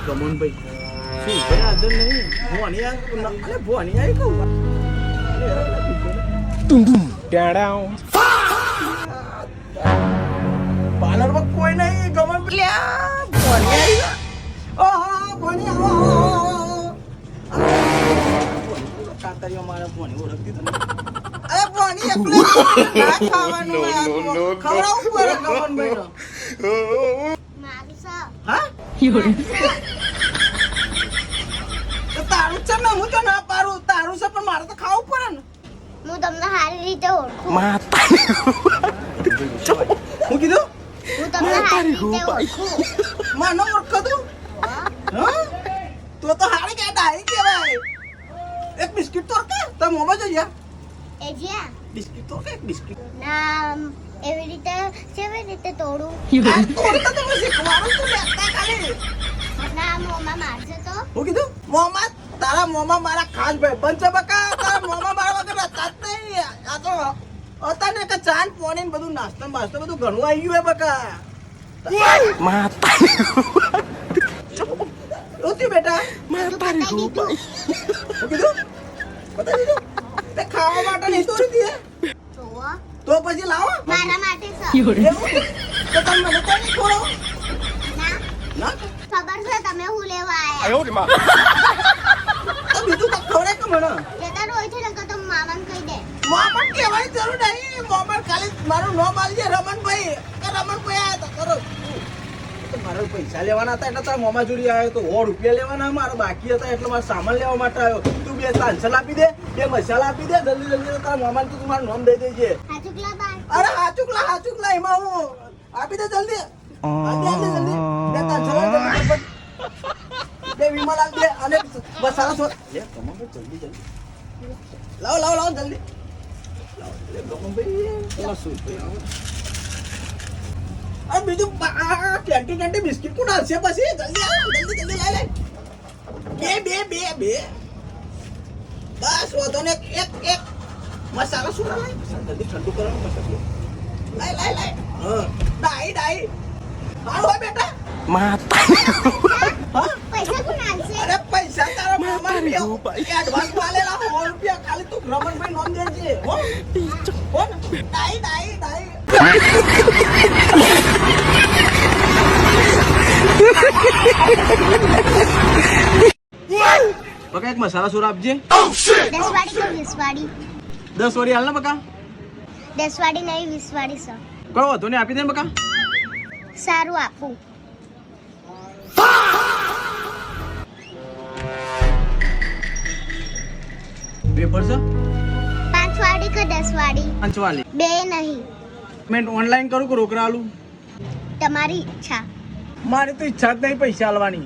ગમનભાઈ શું ભાઈ હાજર નહીં ભોની અરે ભોની આવી કહું પાર્લરમાં કોઈ નહીં ગમન ભોની આવી ઓહો ભોની આવો કાતરીઓ મારા ભોની ઓળખતી તો અરે ભોની એકલો ના ખાવાનું ખવડાવવું પડે ગમનભાઈ હા તો તારું છે ને હું તો ના પાડું તારું છે પણ મારે તો ખાવું પડે ને હું તમને સારી રીતે ઓળખું હું કીધું હું તમને સારી રીતે ઓળખું માનો ઓળખો તું હા તો હારી કે ડાઈ કહેવાય એક બિસ્કિટ તો કે તો મોમાં જઈએ એ જ્યાં બિસ્કિટ તો કે બિસ્કિટ ના એવી રીતે કેવી રીતે તોડું તોડતા તો પછી ખવાનું તું લેતા ખાલી ના મોમાં મારશે તો હું કીધું મોમાં તારા મોમાં મારા ખાસ ભાઈ પંચબકા તારા મોમાં મારા વગર હતા જ નહીં આ તો અતાને કે ચાન પોણી બધું નાસ્તા બાસ્તા બધું ઘણું આવી ગયું હે બકા ઓતી બેટા બતાવી દીધું હું કીધું બતાવી દીધું તે ખાવા માટે નહીં તોડી દે જોવો તો પછી લાવો મારા માટે છે એવું તો તમે મને કોઈ નહીં ખોળો ના ના ખબર છે તમે હું લેવા આયા તો બીજું કાંઈ ખવડાય કે મને જતા રોય છે ને કે તો મામાને કહી દે મોહમ્મદ કહેવાની જરૂર નહીં મોહમ્મદ ખાલી મારું નામ આલજે રમણભાઈ કે રમણભાઈ આયા હતા કરો તો મારે પૈસા લેવાના હતા એટલે તારા મોમાં જોડી આવ્યો તો 100 રૂપિયા લેવાના મારા બાકી હતા એટલે મારે સામાન લેવા માટે આવ્યો તું 2 સાંસલ આપી દે 2 મસાલા આપી દે જલ્દી જલ્દી તારા મોમાં તું મારું નામ દઈ દેજે હાચુકલા બાર અરે હાચુકલા એમાં હું આપી દે જલ્દી આપી જલ્દી 2 સાંસલ બે વિમલ આપી દે અને મસાલા સો લે કમો જલ્દી લાવો જલ્દી અરે બીજું કેન્ટી બિસ્કિટ કોણ આવશે પછી જલ્દી લઈ બે બસ વધો ને એક મસાલા શું જલ્દી ઠંડુ કરવાનું પછી લઈ હા ડાઈ હાલ હોય બેટા હા પૈસા કોણ આલશે અરે પૈસા તારા મામા એડવાન્સ વાલેલા 100 રૂપિયા ખાલી તું રમણભાઈ નોંધ દેજે હો ડાઈ બકા એક મસાલા સોર આપજે 10 વાળી કે 20 વાળી 10 વાળી હાલ ને બકા 10 વાળી નહીં 20 વાળી છે કોઈ વાંધો નહીં આપી દે ને બકા સારું આપું પેપર છે 5 વાળી કે 10 વાળી 5 વાળી બે નહીં પેમેન્ટ ઓનલાઈન કરું કે રોકડા આલું તમારી ઈચ્છા મારી તો ઈચ્છા જ નહીં પૈસા આલવાની